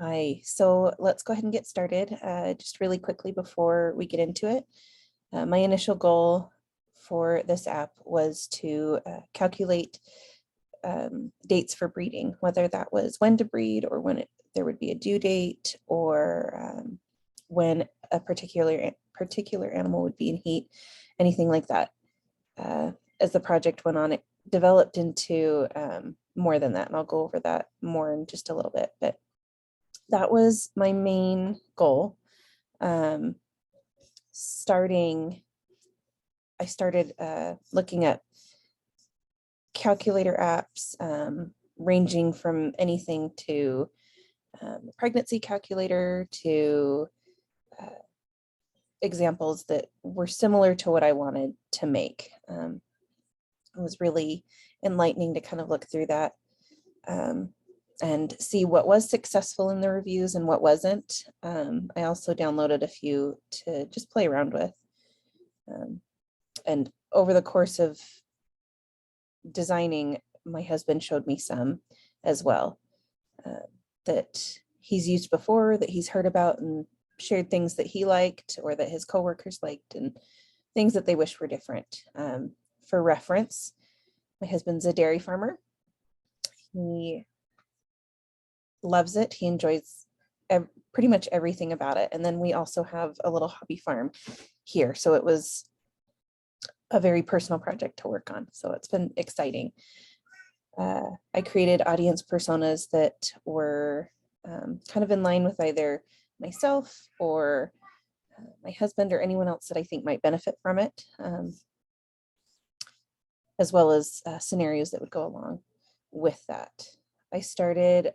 Hi, so let's go ahead and get started. Just really quickly before we get into it. My initial goal for this app was to calculate dates for breeding, whether that was when to breed or when there would be a due date, or when a particular animal would be in heat, anything like that. As the project went on, it developed into more than that, and I'll go over that more in just a little bit. But that was my main goal. I started looking at calculator apps, ranging from anything to pregnancy calculator to examples that were similar to what I wanted to make. It was really enlightening to kind of look through that and see what was successful in the reviews and what wasn't. I also downloaded a few to just play around with. And over the course of designing, my husband showed me some as well that he's used before, that he's heard about, and shared things that he liked or that his coworkers liked, and things that they wish were different. For reference, my husband's a dairy farmer. He loves it. He enjoys pretty much everything about it. And then we also have a little hobby farm here. So it was a very personal project to work on. So it's been exciting. I created audience personas that were kind of in line with either myself or my husband or anyone else that I think might benefit from it, as well as scenarios that would go along with that. I started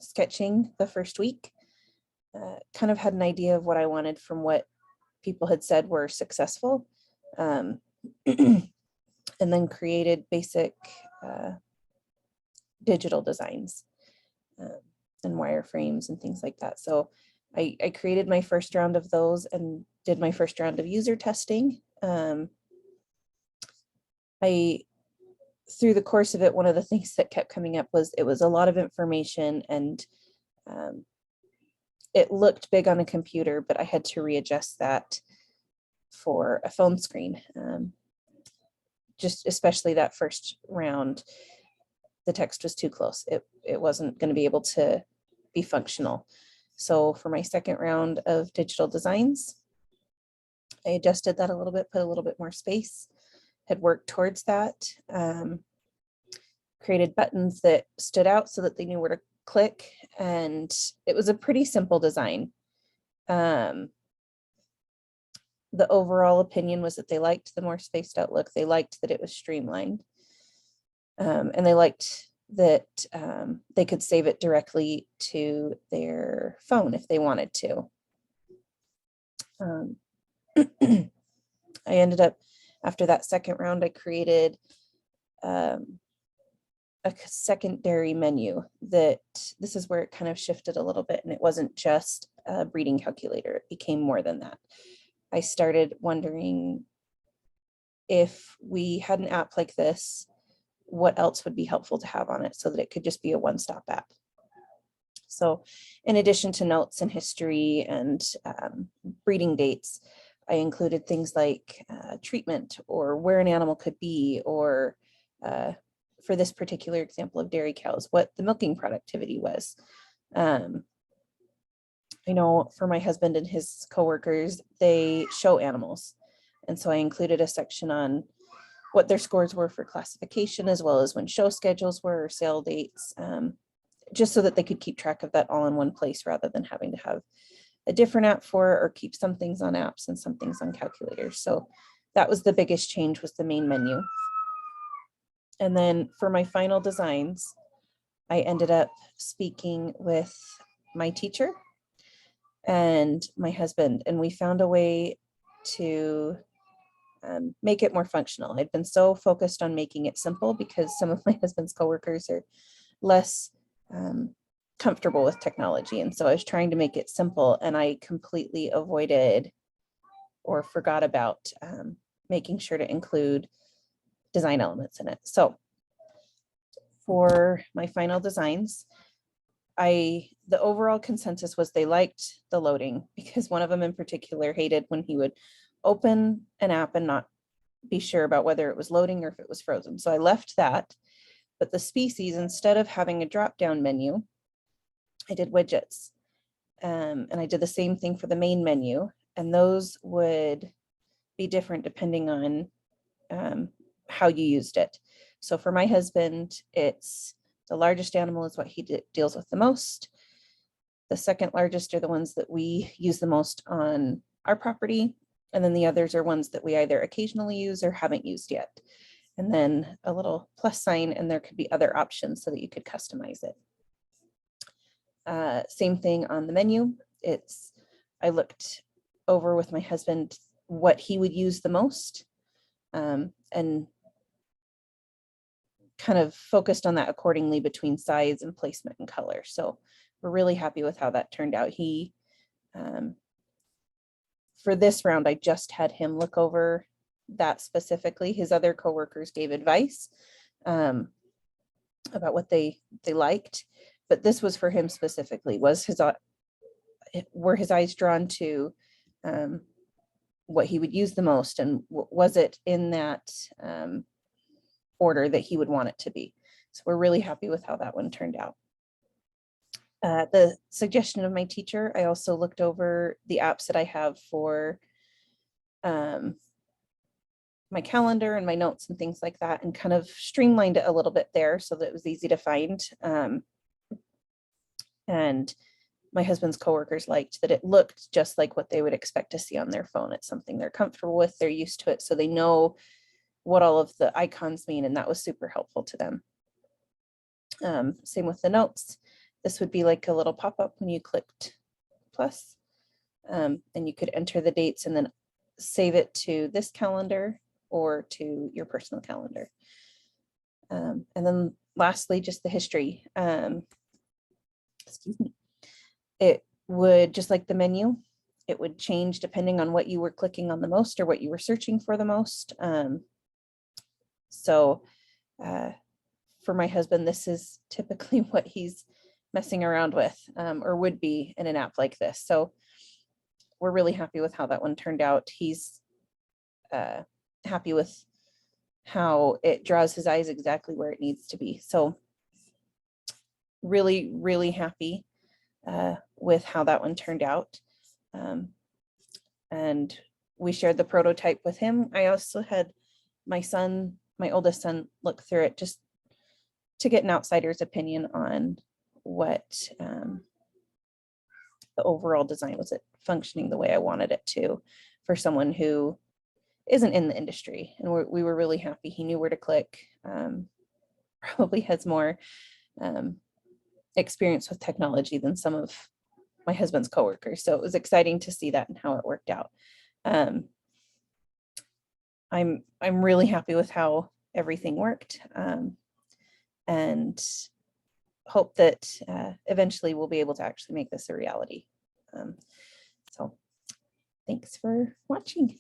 sketching the first week, kind of had an idea of what I wanted from what people had said were successful, and then created basic digital designs and wireframes and things like that. So I created my first round of those and did my first round of user testing. Through the course of it, one of the things that kept coming up was it was a lot of information, and it looked big on a computer, but I had to readjust that for a phone screen. Just especially that first round, the text was too close. It wasn't going to be able to be functional. So for my second round of digital designs, I adjusted that a little bit, put a little bit more space, had worked towards that, created buttons that stood out so that they knew where to click. And it was a pretty simple design. The overall opinion was that they liked the more spaced out look. They liked that it was streamlined. And they liked that they could save it directly to their phone if they wanted to. I ended up, after that second round, I created a secondary menu that this is where it kind of shifted a little bit, and it wasn't just a breeding calculator. It became more than that. I started wondering if we had an app like this, what else would be helpful to have on it so that it could just be a one-stop app. So in addition to notes and history and breeding dates, I included things like treatment or where an animal could be, or for this particular example of dairy cows, what the milking productivity was. I know for my husband and his coworkers, they show animals. And so I included a section on what their scores were for classification, as well as when show schedules were or sale dates, just so that they could keep track of that all in one place rather than having to have a different app for it, or keep some things on apps and some things on calculators. So that was the biggest change, was the main menu. And then for my final designs, I ended up speaking with my teacher and my husband, and we found a way to make it more functional. I'd been so focused on making it simple because some of my husband's coworkers are less comfortable with technology. And so I was trying to make it simple, and I completely avoided or forgot about making sure to include design elements in it. So for my final designs, the overall consensus was they liked the loading, because one of them in particular hated when he would open an app and not be sure about whether it was loading or if it was frozen. So I left that, but the species, instead of having a drop-down menu, I did widgets. And I did the same thing for the main menu, and those would be different depending on how you used it. So for my husband, it's the largest animal is what he deals with the most. The second largest are the ones that we use the most on our property. And then the others are ones that we either occasionally use or haven't used yet. And then a little plus sign, and there could be other options so that you could customize it. Same thing on the menu. I looked over with my husband what he would use the most, and kind of focused on that accordingly between size and placement and color. So we're really happy with how that turned out. For this round, I just had him look over that specifically. His other coworkers gave advice about what they liked, but this was for him specifically. Were his eyes drawn to what he would use the most, and was it in that order that he would want it to be? So we're really happy with how that one turned out. The suggestion of my teacher, I also looked over the apps that I have for my calendar and my notes and things like that, and kind of streamlined it a little bit there so that it was easy to find. And my husband's coworkers liked that it looked just like what they would expect to see on their phone. It's something they're comfortable with, they're used to it, so they know what all of the icons mean, and that was super helpful to them. Same with the notes. This would be like a little pop-up when you clicked plus, and you could enter the dates and then save it to this calendar or to your personal calendar. And then lastly, just the history. Excuse me. It would, just like the menu, it would change depending on what you were clicking on the most or what you were searching for the most. So for my husband, this is typically what he's messing around with, or would be in an app like this. So we're really happy with how that one turned out. He's happy with how it draws his eyes exactly where it needs to be. So really, really happy with how that one turned out. And we shared the prototype with him. I also had my oldest son, look through it just to get an outsider's opinion on what the overall design was, it functioning the way I wanted it to for someone who isn't in the industry. And we were really happy. He knew where to click, probably has more experience with technology than some of my husband's coworkers. So it was exciting to see that and how it worked out. I'm really happy with how everything worked, and hope that eventually we'll be able to actually make this a reality. So thanks for watching.